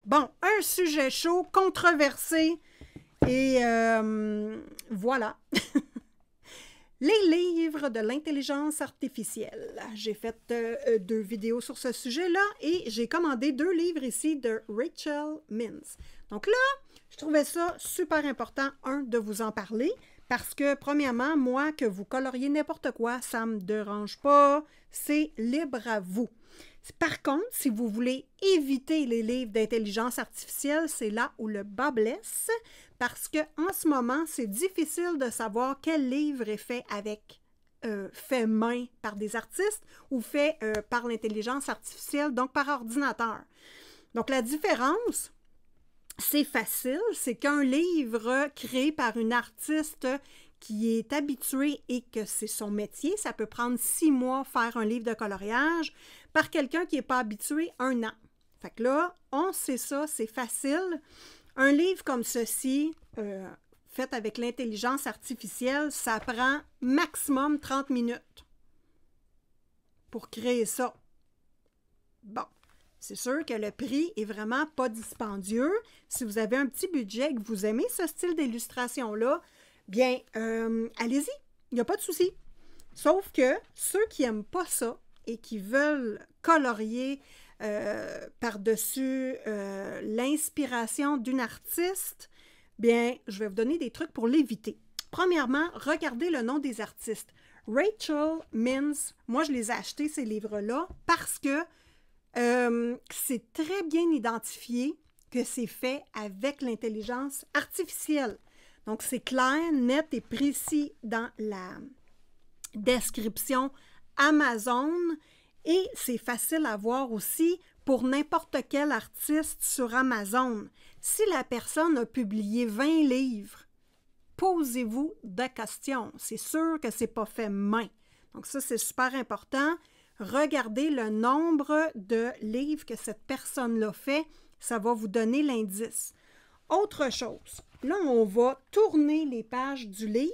Bon, un sujet chaud, controversé, et voilà. Les livres de l'intelligence artificielle. J'ai fait 2 vidéos sur ce sujet-là et j'ai commandé 2 livres ici de Rachel Mintz. Donc là, je trouvais ça super important, de vous en parler parce que, premièrement, moi, que vous coloriez n'importe quoi, ça ne me dérange pas, c'est libre à vous. Par contre, si vous voulez éviter les livres d'intelligence artificielle, c'est là où le bas blesse, parce qu'en ce moment, c'est difficile de savoir quel livre est fait main par des artistes ou fait par l'intelligence artificielle, donc par ordinateur. Donc la différence, c'est facile, c'est qu'un livre créé par une artiste qui est habitué et que c'est son métier, ça peut prendre 6 mois faire un livre de coloriage, par quelqu'un qui n'est pas habitué, 1 an. Fait que là, on sait ça, c'est facile. Un livre comme ceci, fait avec l'intelligence artificielle, ça prend maximum 30 minutes pour créer ça. Bon, c'est sûr que le prix est vraiment pas dispendieux. Si vous avez un petit budget et que vous aimez ce style d'illustration-là, bien, allez-y, il n'y a pas de souci. Sauf que ceux qui n'aiment pas ça et qui veulent colorier par-dessus l'inspiration d'une artiste, bien, je vais vous donner des trucs pour l'éviter. Premièrement, regardez le nom des artistes. Rachel Mintz, moi je les ai achetés ces livres-là parce que c'est très bien identifié que c'est fait avec l'intelligence artificielle. Donc, c'est clair, net et précis dans la description Amazon et c'est facile à voir aussi pour n'importe quel artiste sur Amazon. Si la personne a publié 20 livres, posez-vous des questions. C'est sûr que ce n'est pas fait main. Donc, ça, c'est super important. Regardez le nombre de livres que cette personne-là fait. Ça va vous donner l'indice. Autre chose, là, on va tourner les pages du livre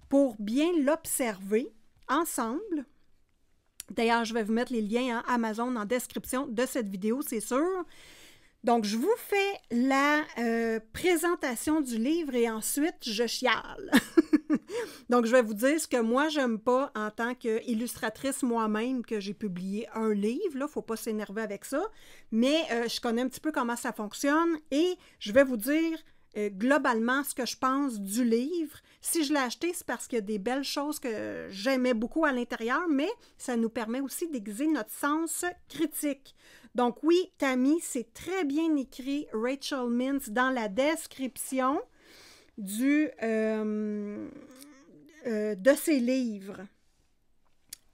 pour bien l'observer ensemble. D'ailleurs, je vais vous mettre les liens Amazon en description de cette vidéo, c'est sûr. Donc, je vous fais la présentation du livre et ensuite, je chiale. Donc, je vais vous dire ce que moi, j'aime pas en tant qu'illustratrice moi-même, que j'ai publié un livre. Il ne faut pas s'énerver avec ça. Mais je connais un petit peu comment ça fonctionne et je vais vous dire globalement ce que je pense du livre. Si je l'ai acheté, c'est parce qu'il y a des belles choses que j'aimais beaucoup à l'intérieur, mais ça nous permet aussi d'aiguiser notre sens critique. Donc oui, Tammy, c'est très bien écrit, Rachel Mintz, dans la description de ses livres.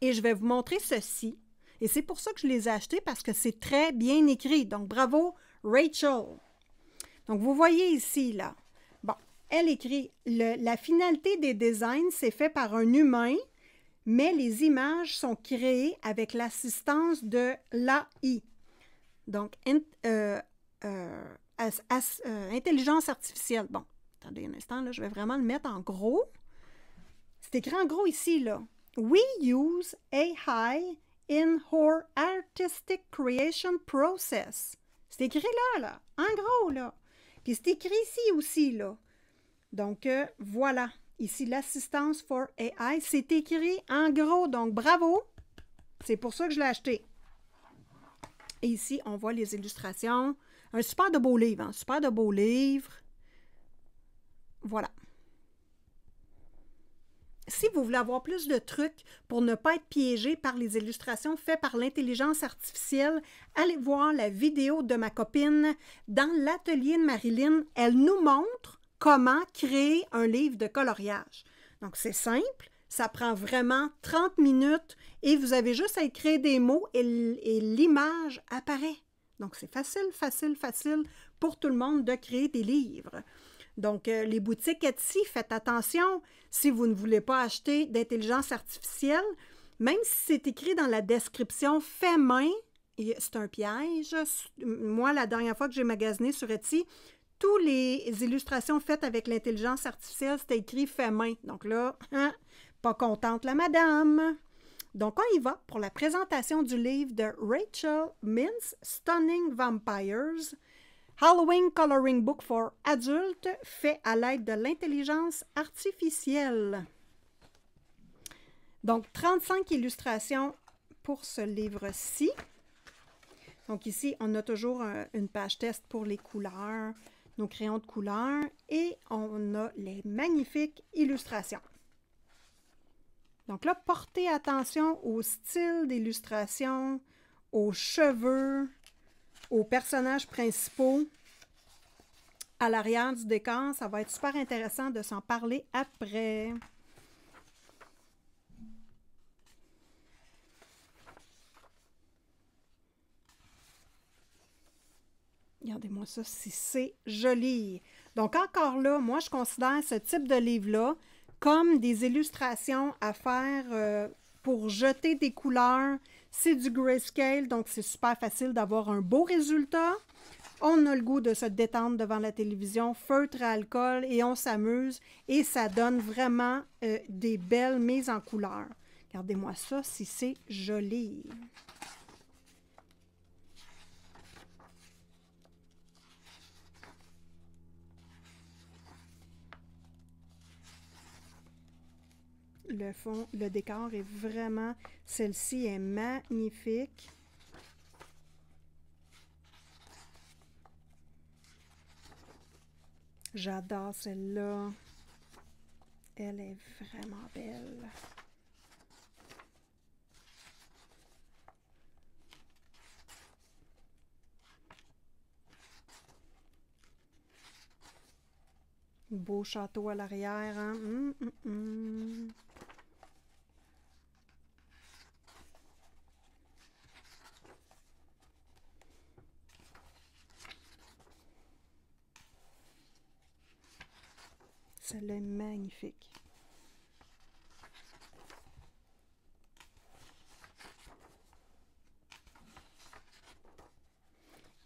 Et je vais vous montrer ceci. Et c'est pour ça que je les ai achetés, parce que c'est très bien écrit. Donc, bravo, Rachel. Donc, vous voyez ici, là. Bon, elle écrit, la finalité des designs, c'est fait par un humain, mais les images sont créées avec l'assistance de l'AI. Donc, intelligence artificielle. Bon, attendez un instant, là, je vais vraiment le mettre en gros. C'est écrit en gros ici, là. We use AI in our artistic creation process. C'est écrit là, en gros, là. Puis c'est écrit ici aussi, là. Donc, voilà. Ici, l'assistance for AI, c'est écrit en gros. Donc, bravo. C'est pour ça que je l'ai acheté. Et ici, on voit les illustrations. Un super de beau livre, hein? Super de beau livre. Voilà. Si vous voulez avoir plus de trucs pour ne pas être piégé par les illustrations faites par l'intelligence artificielle, allez voir la vidéo de ma copine dans l'atelier de Marilyn. Elle nous montre comment créer un livre de coloriage. Donc, c'est simple, ça prend vraiment 30 minutes et vous avez juste à écrire des mots et l'image apparaît. Donc, c'est facile, facile, facile pour tout le monde de créer des livres. Donc, les boutiques Etsy, faites attention si vous ne voulez pas acheter d'intelligence artificielle, même si c'est écrit dans la description « fait main », c'est un piège. Moi, la dernière fois que j'ai magasiné sur Etsy, toutes les illustrations faites avec l'intelligence artificielle, c'était écrit « fait main ». Donc là, hein, pas contente la madame. Donc, on y va pour la présentation du livre de Rachel Mintz, Stunning Vampires. Halloween Coloring Book for Adultes, fait à l'aide de l'intelligence artificielle. Donc, 35 illustrations pour ce livre-ci. Donc ici, on a toujours une page test pour les couleurs, nos crayons de couleur, et on a les magnifiques illustrations. Donc là, portez attention au style d'illustration, aux cheveux, aux personnages principaux. À l'arrière du décor, ça va être super intéressant de s'en parler après. Regardez-moi ça, si c'est joli. Donc encore là, moi je considère ce type de livre-là comme des illustrations à faire pour jeter des couleurs. C'est du grayscale, donc c'est super facile d'avoir un beau résultat. On a le goût de se détendre devant la télévision, feutre à alcool, et on s'amuse. Et ça donne vraiment des belles mises en couleur. Regardez-moi ça, si c'est joli. Le fond, le décor est vraiment... Celle-ci est magnifique. J'adore celle-là. Elle est vraiment belle. Beau château à l'arrière, hein? Celle-là est magnifique.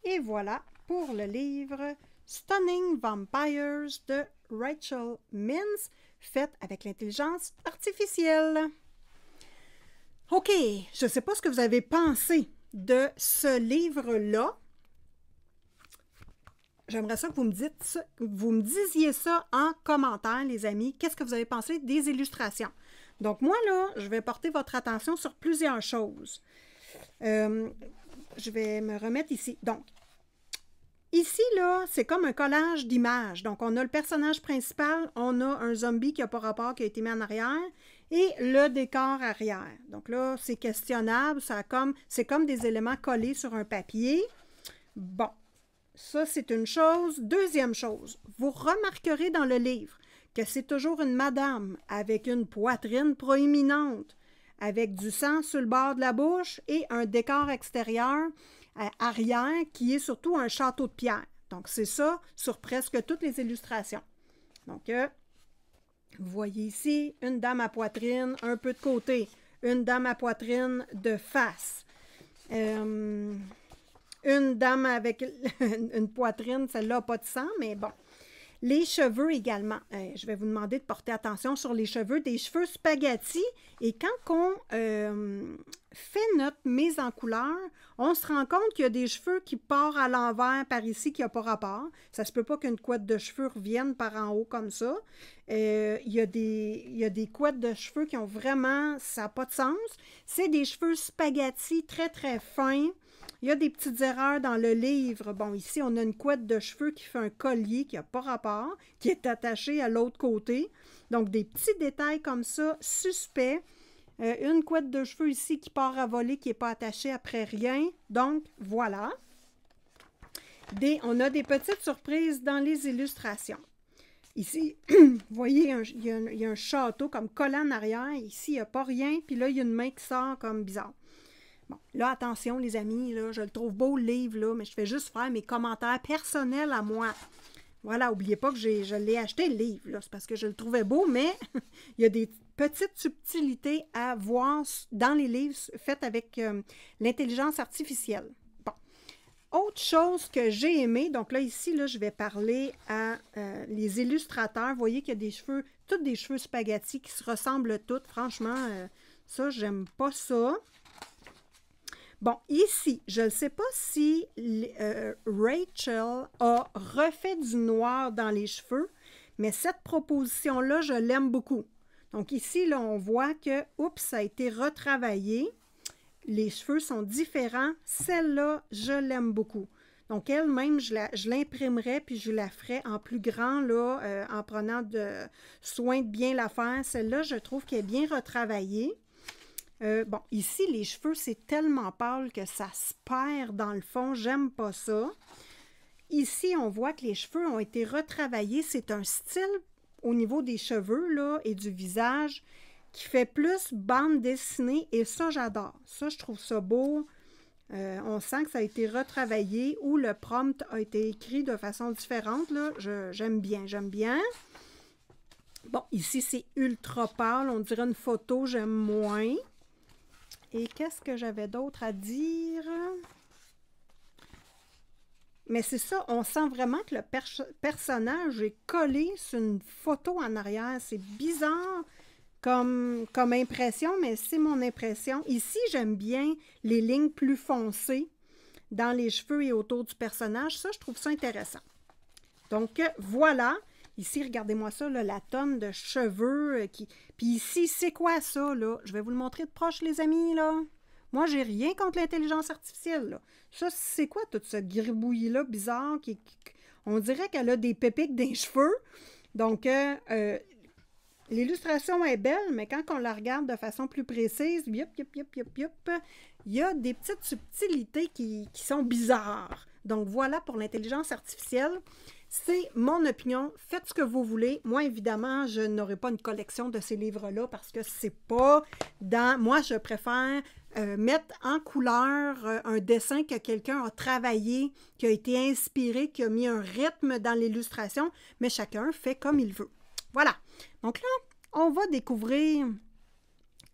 Et voilà pour le livre Stunning Vampires de Rachel Minz, fait avec l'intelligence artificielle. OK, je ne sais pas ce que vous avez pensé de ce livre-là. J'aimerais ça que vous me disiez ça en commentaire, les amis. Qu'est-ce que vous avez pensé des illustrations? Donc, moi, là, je vais porter votre attention sur plusieurs choses. Je vais me remettre ici. Donc, ici, là, c'est comme un collage d'images. Donc, on a le personnage principal, on a un zombie qui n'a pas rapport, qui a été mis en arrière, et le décor arrière. Donc là, c'est questionnable. C'est comme des éléments collés sur un papier. Bon. Ça, c'est une chose. Deuxième chose, vous remarquerez dans le livre que c'est toujours une madame avec une poitrine proéminente, avec du sang sur le bord de la bouche et un décor extérieur arrière qui est surtout un château de pierre. Donc, c'est ça sur presque toutes les illustrations. Donc, vous voyez ici une dame à poitrine un peu de côté, une dame à poitrine de face. Une dame avec une poitrine, celle-là n'a pas de sang, mais bon. Les cheveux également. Je vais vous demander de porter attention sur les cheveux, des cheveux spaghetti. Et quand on fait notre mise en couleur, on se rend compte qu'il y a des cheveux qui partent à l'envers par ici qui n'ont pas rapport. Ça ne se peut pas qu'une couette de cheveux revienne par en haut comme ça. Il y a des couettes de cheveux qui ont vraiment... Ça n'a pas de sens. C'est des cheveux spaghetti très, très fins. Il y a des petites erreurs dans le livre. Bon, ici, on a une couette de cheveux qui fait un collier qui n'a pas rapport, qui est attaché à l'autre côté. Donc, des petits détails comme ça, suspects. Une couette de cheveux ici qui part à voler, qui n'est pas attachée après rien. Donc, voilà. On a des petites surprises dans les illustrations. Ici, vous voyez, il y a un château comme collant en arrière. Ici, il n'y a pas rien. Puis là, il y a une main qui sort comme bizarre. Bon, là, attention, les amis, là, je le trouve beau, le livre, là, mais je fais juste faire mes commentaires personnels à moi. Voilà, n'oubliez pas que je l'ai acheté, le livre, là, c'est parce que je le trouvais beau, mais il y a des petites subtilités à voir dans les livres faits avec l'intelligence artificielle. Bon. Autre chose que j'ai aimé, donc là, ici, là, je vais parler à les illustrateurs. Vous voyez qu'il y a des cheveux, tous des cheveux spaghetti qui se ressemblent tous. Franchement, ça, j'aime pas ça. Bon, ici, je ne sais pas si Rachel a refait du noir dans les cheveux, mais cette proposition-là, je l'aime beaucoup. Donc ici, là, on voit que, oups, ça a été retravaillé. Les cheveux sont différents. Celle-là, je l'aime beaucoup. Donc elle-même, je l'imprimerais puis je la ferais en plus grand, là, en prenant soin de bien la faire. Celle-là, je trouve qu'elle est bien retravaillée. Bon, ici, les cheveux, c'est tellement pâle que ça se perd dans le fond. J'aime pas ça. Ici, on voit que les cheveux ont été retravaillés. C'est un style au niveau des cheveux là, et du visage qui fait plus bande dessinée. Et ça, j'adore. Ça, je trouve ça beau. On sent que ça a été retravaillé ou le prompt a été écrit de façon différente. Là. J'aime bien, j'aime bien. Bon, ici, c'est ultra pâle. On dirait une photo, j'aime moins. Et qu'est-ce que j'avais d'autre à dire? Mais c'est ça, on sent vraiment que le personnage est collé sur une photo en arrière. C'est bizarre comme impression, mais c'est mon impression. Ici, j'aime bien les lignes plus foncées dans les cheveux et autour du personnage. Ça, je trouve ça intéressant. Donc, voilà. Ici, regardez-moi ça, là, la tonne de cheveux. Puis ici, c'est quoi ça, là? Je vais vous le montrer de proche, les amis, là. Moi, j'ai rien contre l'intelligence artificielle, là. Ça, c'est quoi, toute ce gribouillis-là bizarre? On dirait qu'elle a des pépiques dans les cheveux. Donc, l'illustration est belle, mais quand on la regarde de façon plus précise, il y a des petites subtilités qui sont bizarres. Donc, voilà pour l'intelligence artificielle. C'est mon opinion. Faites ce que vous voulez. Moi, évidemment, je n'aurai pas une collection de ces livres-là parce que c'est pas dans... Moi, je préfère mettre en couleur un dessin que quelqu'un a travaillé, qui a été inspiré, qui a mis un rythme dans l'illustration, mais chacun fait comme il veut. Voilà. Donc là, on va découvrir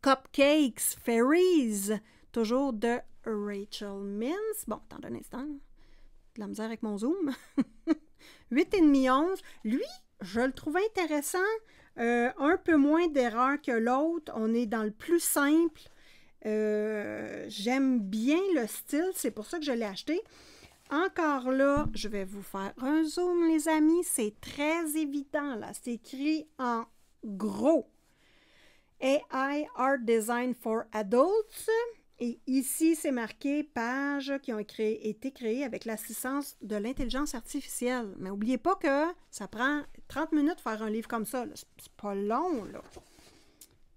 Cupcakes Fairies, toujours de Rachel Mintz. Bon, attends un instant. De la misère avec mon zoom. 8,5 11. Lui, je le trouve intéressant. Un peu moins d'erreurs que l'autre. On est dans le plus simple. J'aime bien le style. C'est pour ça que je l'ai acheté. Encore là, je vais vous faire un zoom, les amis. C'est très évident, là. C'est écrit en gros. AI Art Design for Adults. Et ici, c'est marqué pages qui ont été créées avec l'assistance de l'intelligence artificielle. Mais n'oubliez pas que ça prend 30 minutes de faire un livre comme ça. C'est pas long, là.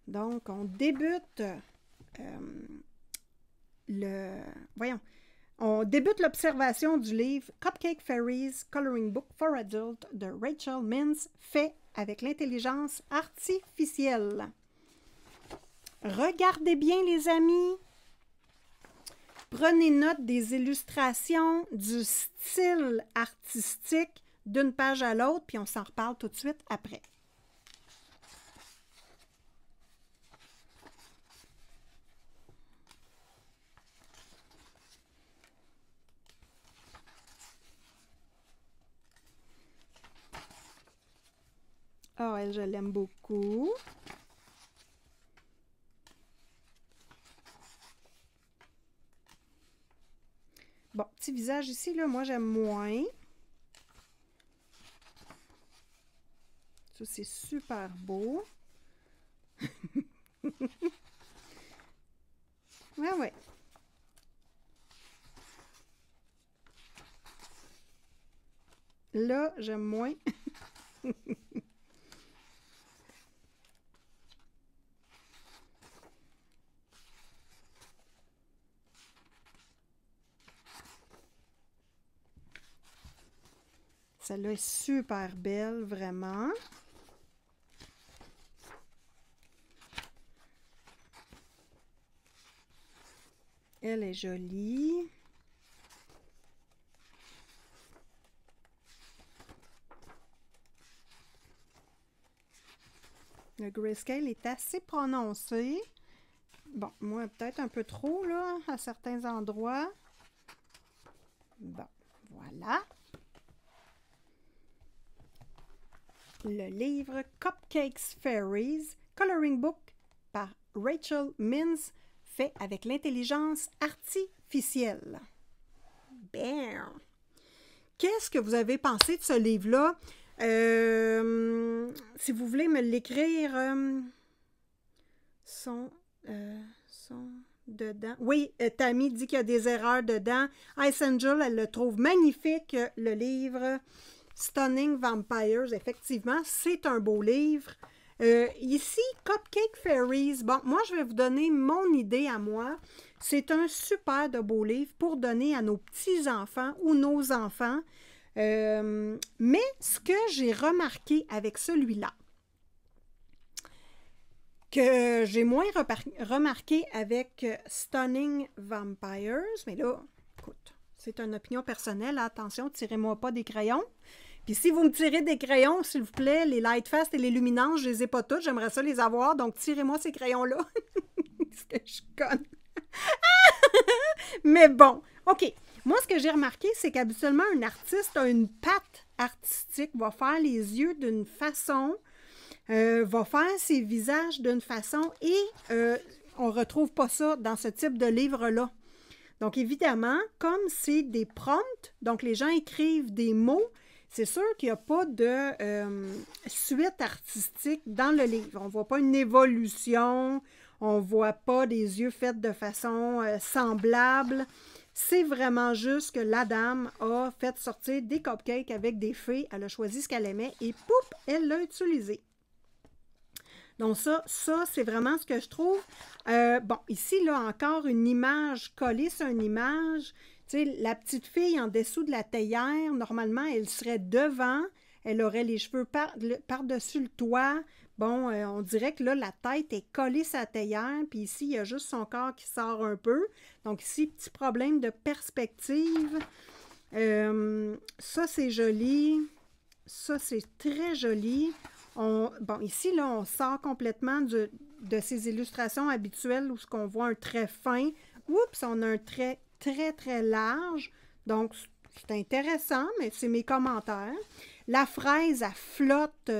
Donc, on débute on débute l'observation du livre Cupcake Fairies Coloring Book for Adults de Rachel Mintz, fait avec l'intelligence artificielle. Regardez bien, les amis. Prenez note des illustrations, du style artistique d'une page à l'autre, puis on s'en reparle tout de suite après. Ah, elle, je l'aime beaucoup. Bon, petit visage ici, là, moi, j'aime moins. Ça, c'est super beau. Ouais, ouais. Là, j'aime moins. Celle-là est super belle, vraiment. Elle est jolie. Le grayscale est assez prononcé. Bon, moi, peut-être un peu trop, là, à certains endroits. Bon, voilà. Le livre Cupcakes Fairies, Coloring Book par Rachel Mintz, fait avec l'intelligence artificielle. Bam! qu'est-ce que vous avez pensé de ce livre-là? Si vous voulez me l'écrire, sont dedans. Oui, Tammy dit qu'il y a des erreurs dedans. Ice Angel, elle le trouve magnifique, le livre Stunning Vampires. Effectivement, c'est un beau livre. Ici, Cupcake Fairies. Bon, moi, je vais vous donner mon idée à moi. C'est un super de beau livre pour donner à nos petits-enfants ou nos enfants. Mais ce que j'ai remarqué avec celui-là, que j'ai moins remarqué avec Stunning Vampires, mais là, écoute, c'est une opinion personnelle, attention, tirez-moi pas des crayons. Puis si vous me tirez des crayons, s'il vous plaît, les Lightfast et les Luminance, je les ai pas toutes, j'aimerais ça les avoir, donc tirez-moi ces crayons-là. Parce que je suis conne. Mais bon, OK. Moi, ce que j'ai remarqué, c'est qu'habituellement, un artiste a une patte artistique, va faire les yeux d'une façon, va faire ses visages d'une façon, et on ne retrouve pas ça dans ce type de livre-là. Donc, évidemment, comme c'est des prompts, donc les gens écrivent des mots, c'est sûr qu'il n'y a pas de suite artistique dans le livre. On ne voit pas une évolution, on ne voit pas des yeux faits de façon semblable. C'est vraiment juste que la dame a fait sortir des cupcakes avec des fées. Elle a choisi ce qu'elle aimait et pouf, elle l'a utilisé. Donc ça c'est vraiment ce que je trouve. Bon, ici, là, encore une image collée sur une image. Tu sais, la petite fille en dessous de la théière, normalement, elle serait devant. Elle aurait les cheveux par-dessus le toit. Bon, on dirait que là, la tête est collée sur la théière, puis ici, il y a juste son corps qui sort un peu. Donc ici, petit problème de perspective. Ça, c'est joli. Ça, c'est très joli. Bon, ici, là, on sort complètement de ces illustrations habituelles où ce qu'on voit un trait fin. Oups, on a un trait très, très large. Donc, c'est intéressant, mais c'est mes commentaires. La fraise, elle flotte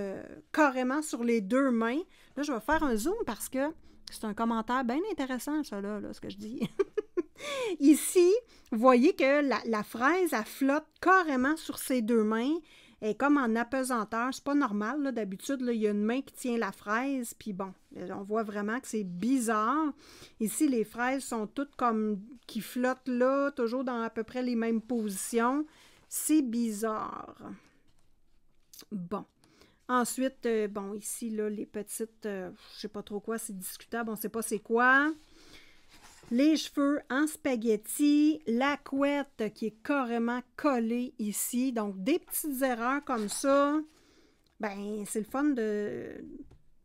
carrément sur les deux mains. Là, je vais faire un zoom parce que c'est un commentaire bien intéressant, ça, là, ce que je dis. Ici, vous voyez que la fraise, elle flotte carrément sur ses deux mains. Elle est comme en apesanteur. C'est pas normal, là. D'habitude, il y a une main qui tient la fraise, puis bon, on voit vraiment que c'est bizarre. Ici, les fraises sont toutes comme qui flottent là, toujours dans à peu près les mêmes positions. C'est bizarre. Bon. Ensuite, bon, ici, là, les petites, je sais pas trop quoi, c'est discutable, on sait pas c'est quoi. Les cheveux en spaghetti, la couette qui est carrément collée ici. Donc, des petites erreurs comme ça, ben c'est le fun de...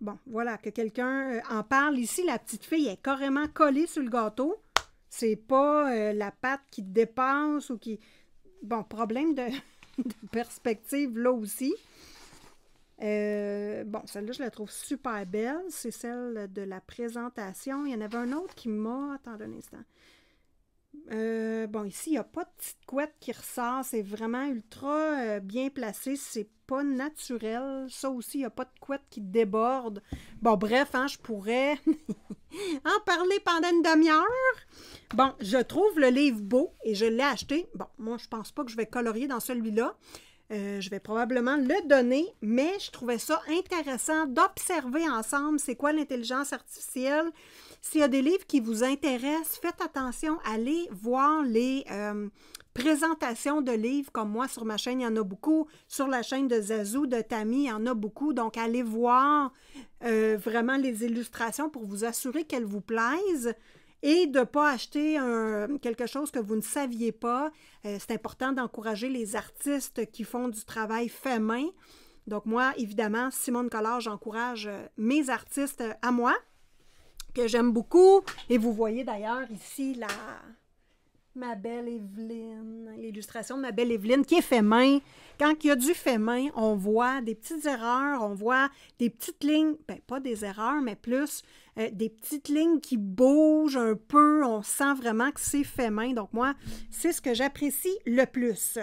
Bon, voilà, que quelqu'un en parle. Ici, la petite fille est carrément collée sur le gâteau. C'est pas la pâte qui dépasse ou qui... Bon, problème de perspective là aussi. Bon, celle-là, je la trouve super belle. C'est celle de la présentation. Il y en avait un autre qui m'a... Attendez un instant. Bon, ici, il n'y a pas de petite couette qui ressort. C'est vraiment ultra bien placé. C'est pas naturel. Ça aussi, il n'y a pas de couette qui déborde. Bon, bref, hein, je pourrais en parler pendant une demi-heure. Bon, je trouve le livre beau et je l'ai acheté. Bon, moi, je pense pas que je vais colorier dans celui-là. Je vais probablement le donner, mais je trouvais ça intéressant d'observer ensemble c'est quoi l'intelligence artificielle. S'il y a des livres qui vous intéressent, faites attention, allez voir les présentations de livres comme moi sur ma chaîne, il y en a beaucoup. Sur la chaîne de Zazou, de Tammy, il y en a beaucoup. Donc, allez voir vraiment les illustrations pour vous assurer qu'elles vous plaisent. Et de ne pas acheter quelque chose que vous ne saviez pas. C'est important d'encourager les artistes qui font du travail fait main. Donc moi, évidemment, Simone Collard, j'encourage mes artistes à moi, que j'aime beaucoup. Et vous voyez d'ailleurs ici ma belle Evelyne, l'illustration de ma belle Evelyne qui est fait main. Quand il y a du fait main, on voit des petites erreurs, on voit des petites lignes, ben pas des erreurs, mais plus des petites lignes qui bougent un peu. On sent vraiment que c'est fait main. Donc moi, c'est ce que j'apprécie le plus.